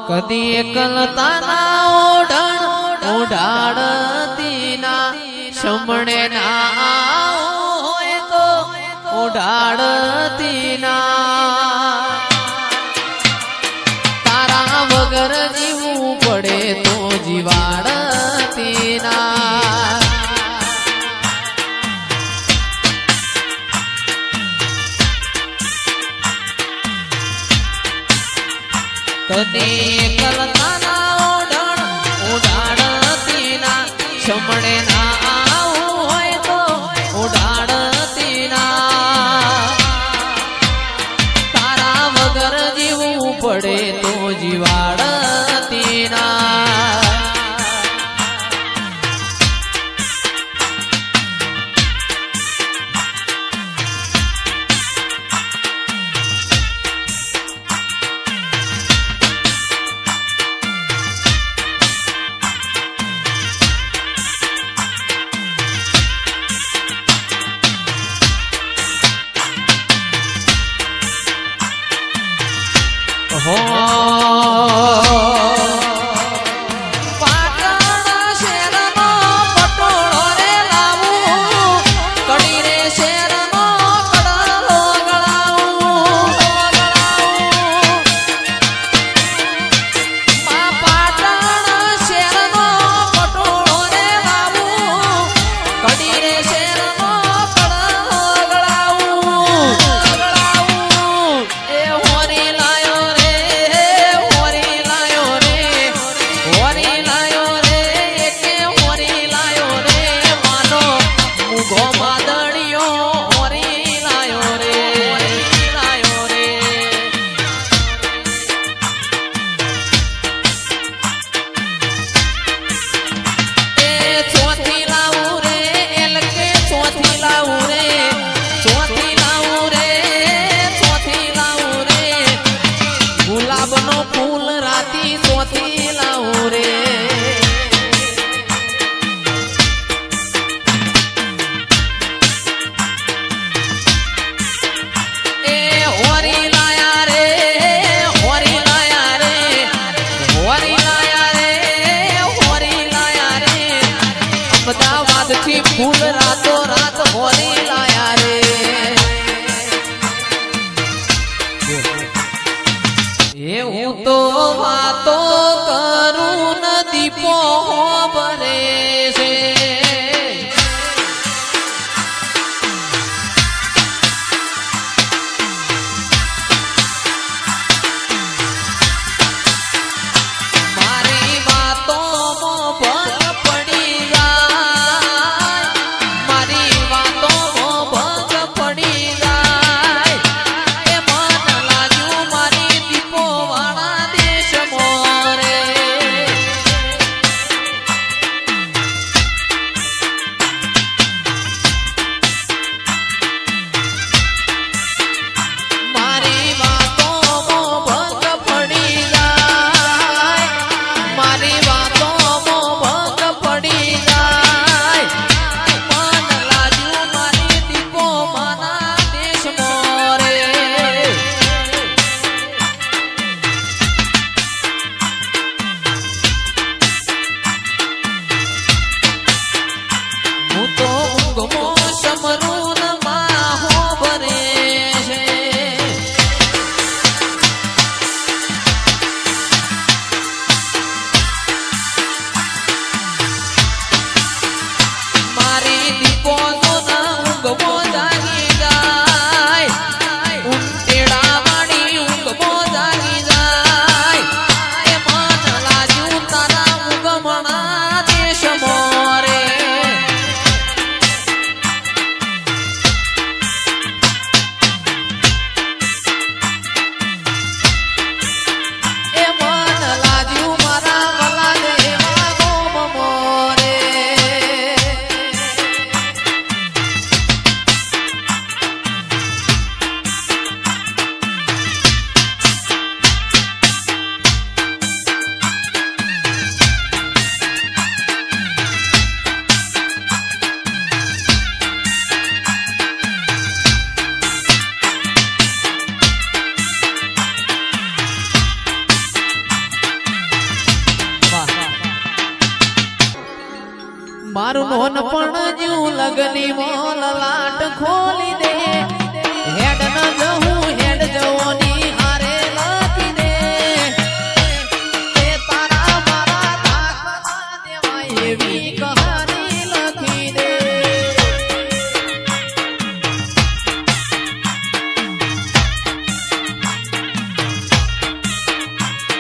કદી એકલતા ના ઓઢણ ઓઢાડતી ના શમણે ના હોય તો ઓઢાડતી ના તારા વગર જીવવું પડે તો જીવાડતી ના કદી કલતા ના ઓઢણ ઓઢાડતી ના શમણે ના હોય તો ઓઢાડતી ના તારા વગર જીવવું પડે તો જીવાડતી ના ફૂલ રાતો રાત હોરી લાયા રે એવું તો વાતો કરું નદી પોહબરે છે મારી વાતો ભંગ પડી મારું નોન પણ જીવ લગની મોલ લાટ ખોલી દે હેડ ન જવું હેડ જવોની હારે લખી દે એ તારા મારા દાખલા દેવાય એવી કહાની લખી દે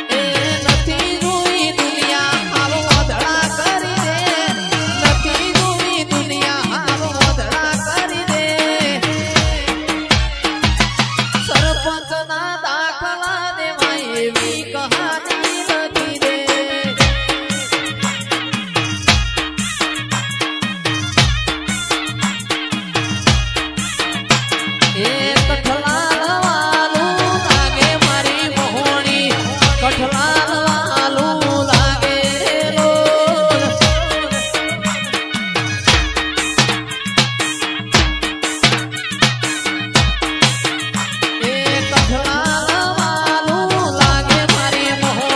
એ નથી જોઈ દુનિયા હાલો વધડા કરી દે નથી જોઈ દુનિયા હાલો વધડા કરી દે સરપંચના દાખલા દેવાય એવી કહાની લખી દે એ કઠલાલ વાલું લાગે મારી મહોણી કઠલાલ વાલું લાગે રોડ એ કઠલાલ વાલું લાગે મારી મહોણી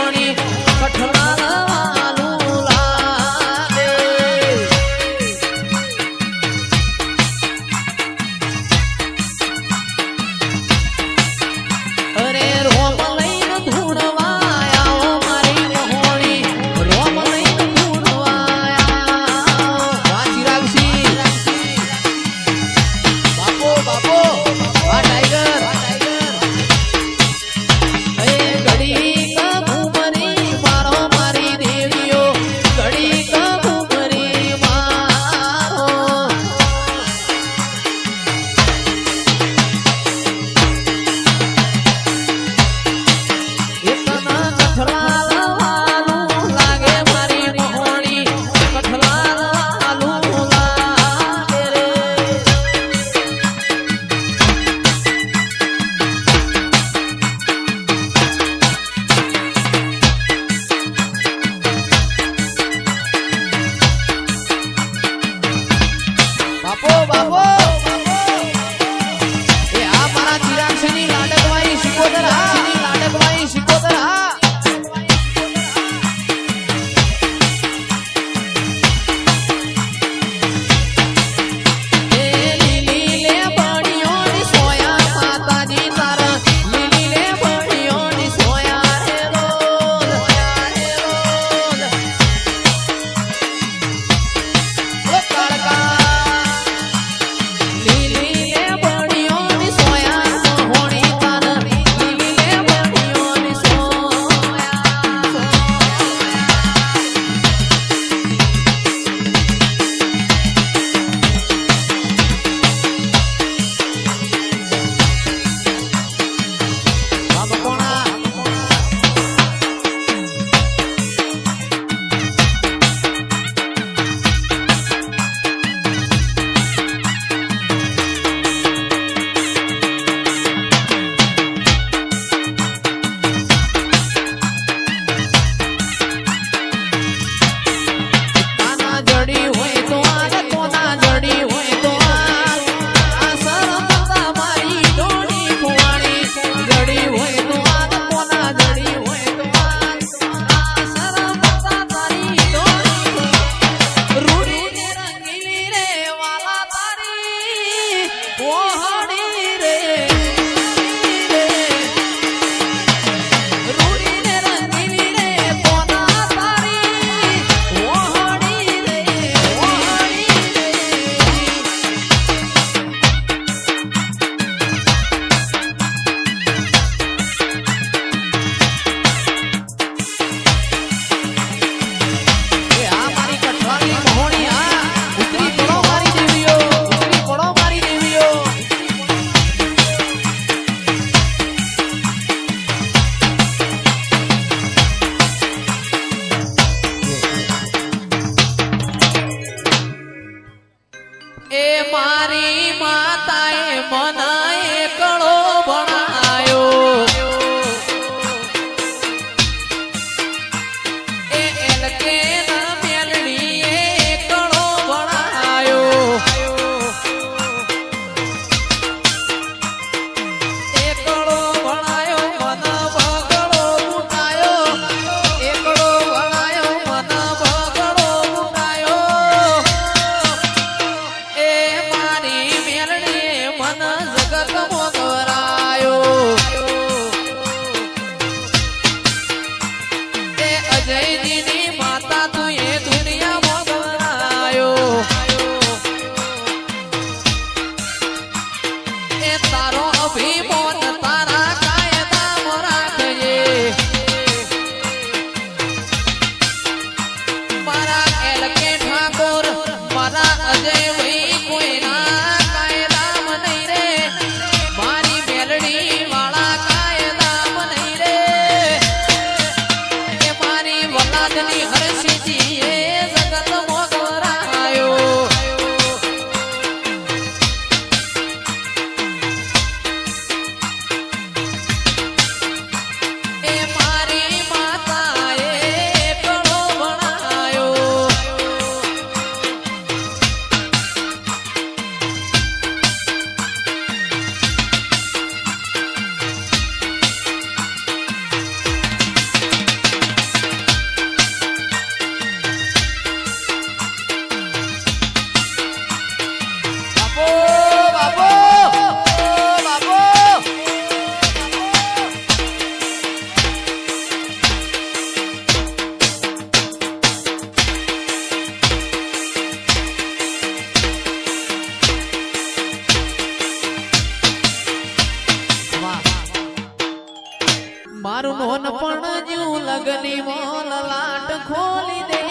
જીવ લગની મોલ લાટ ખોલી દે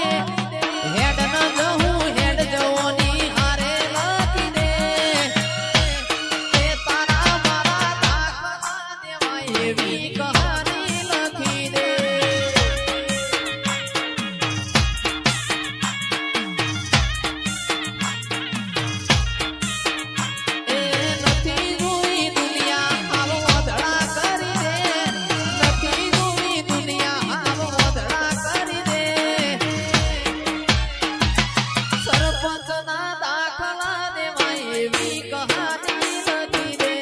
હેડ ન જવું હેડ જવોની હારે લખી દે એ તારા મારા દાખલા દેવાય એવી કહાની લખી દે એ નથી જોઈ દુનિયા હાવ વધડા કરી દે નથી જોઈ દુનિયા હાવ વધડા કરી દે સરપંચના દાખલા દેવાય એવી કહાની લખી દે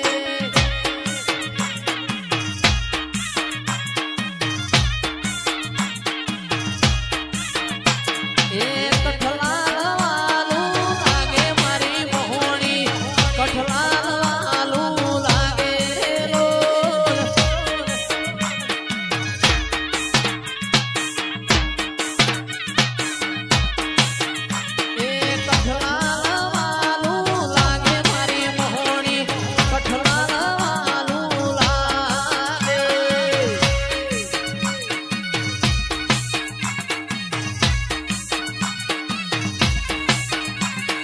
એ કઠલાલ વાલું લાગે મારી મોહણી કઠલાલ વાલું લાગે રો એ કઠલાલ વાલું લાગે મારી મોહણી કઠલાલ વાલું લાગે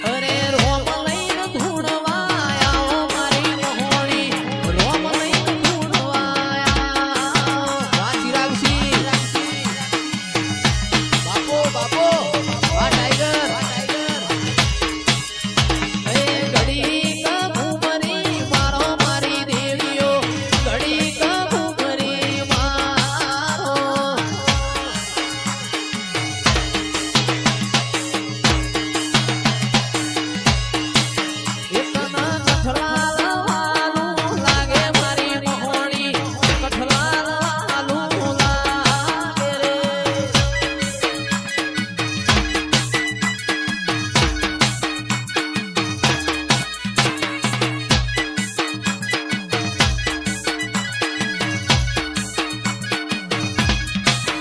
અરે રોમ લઈને ધૂણવા આવો મારી મોહણી રોમ લઈને ધૂણવા આવો વાંચી રાખશી બાપો બાપો આ ટાઈગર એ ઘડી કબૂમરી મારો મારી દેવીઓ ઘડી કબૂમરી મારો એકના કઠલાલ વાલું લાગે મારી મોહણી કઠલાલ વાલું લાગે રે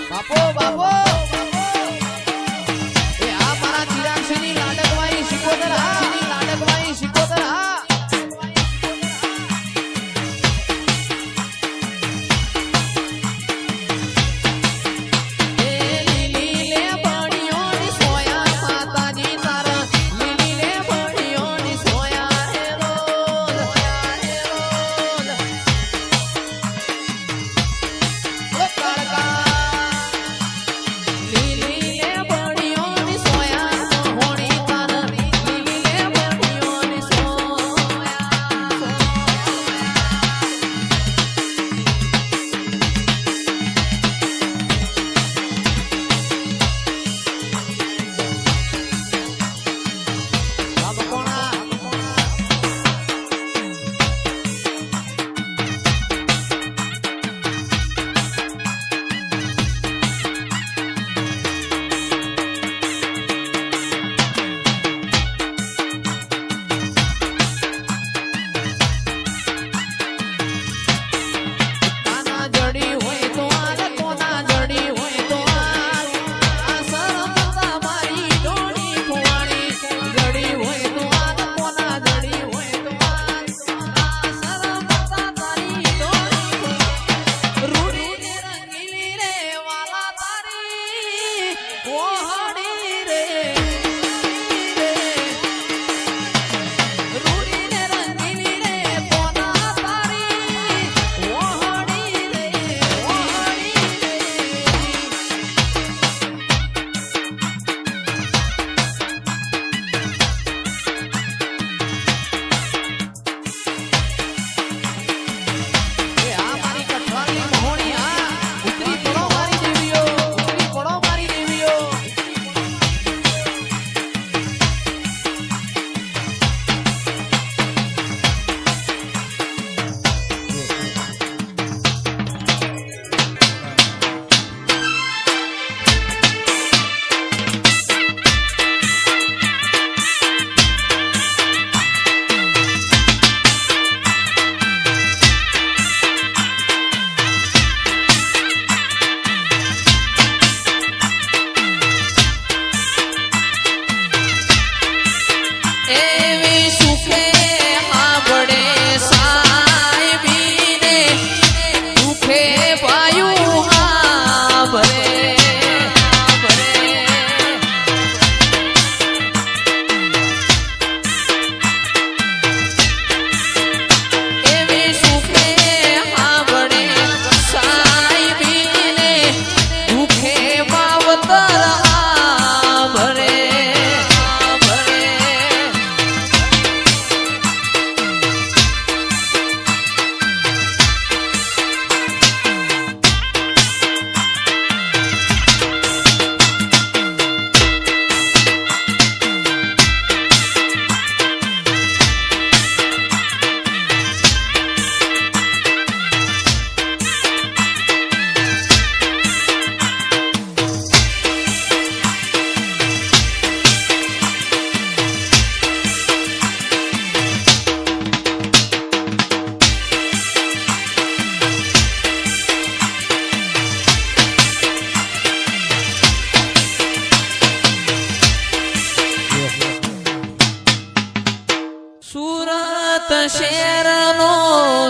બાપો બાપો એ આ મારા ચિરાક્ષની લાડકવાઈ શિકોતર હાક્ષની લાડકવાઈ શિકોતર હા એ લીલી લે બણિયોની સોયા માતાજી તારા લીલી લે બણિયોની સોયા હે રોલ ઓ કાળકા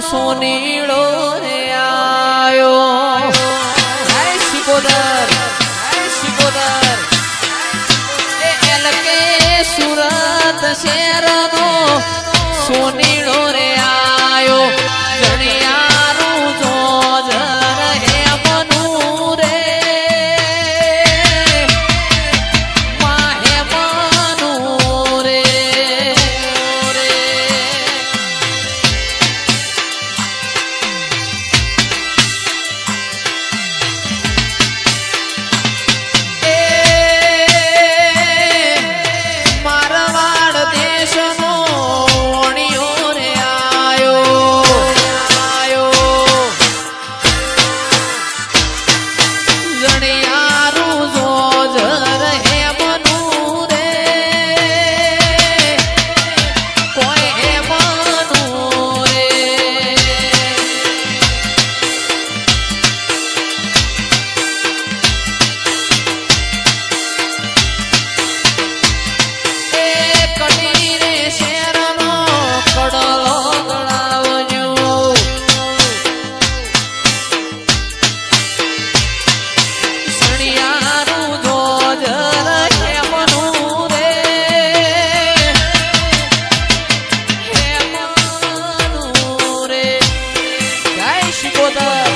સોનીડો રે આયો હે શિકોદર એ એલકે સુરત શહેરનો સોનીડો રે આયો જણિયારું જોજર હે મનું રે માહે મનું રે મારવાડ દેશનો ઓણિયો રે આયો જણિયારું જોજર હે મનું રે કોઈ હે મનું રે કડી રે શેરનો કડલો ગળાવજો સણિયારું જોજર હે મનું રે હે મનું રે જય શિકોદર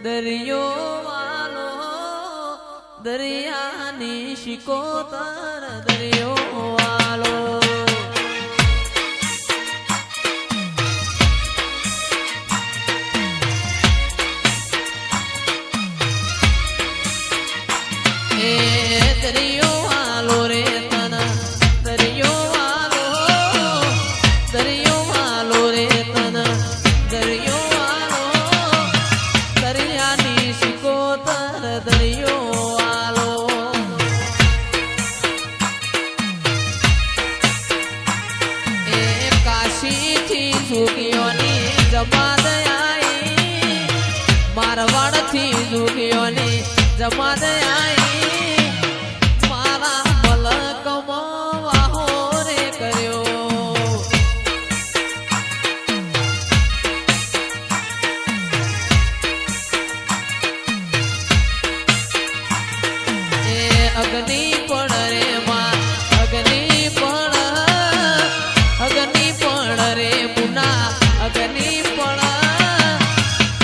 દરિયો વાલો દરિયાની શિકોતર દરિયો વાલો એ દરિયો વાલો રે તના દરિયો વાલો રે તના દરિયો દરિયાની શિકોતર દરિયો વાલો એ કાશીથી ઝુકીઓની જમાત આઈ મારવાડથી ઝુકીઓની જમાત આઈ મારા મલકમાં વાહો રે કર્યો અગ્નિ પણ રે માં અગ્નિ પણ રે મુના અગ્નિ પણ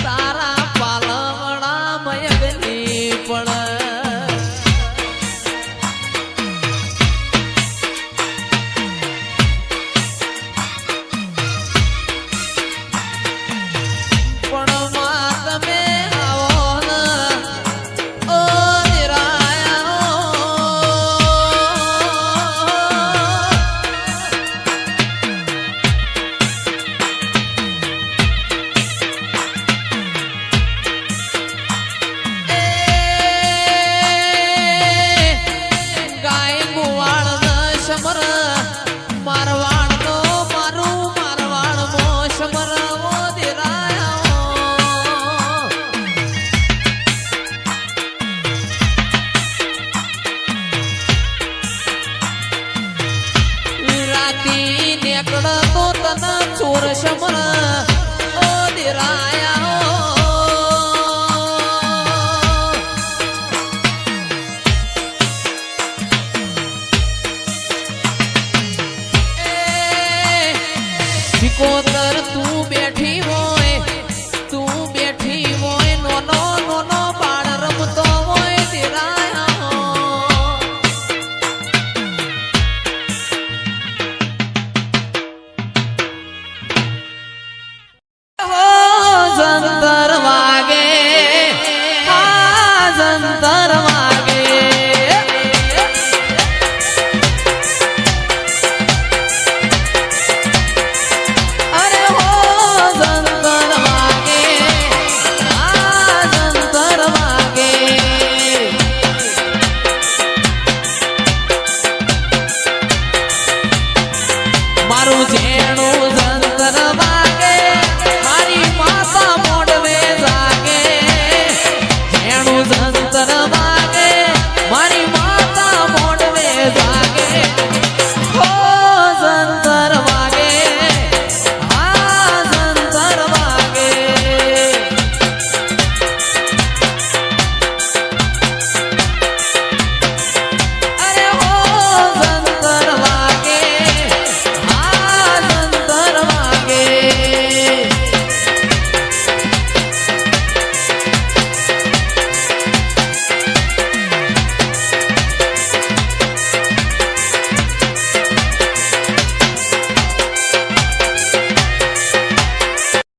તારા પાલવડા મય અગ્નિ પણ માં તમે આવો ને ઓ મારવાડનો મારું મારવાડનો સમરવો દિરાયો રાતી નેકળતો તને ચોર સમર ઓ દિરાયા શિકોતર તું બેઠી હોય નોનો બાળ રમતો હોય દિરાયા મારું જે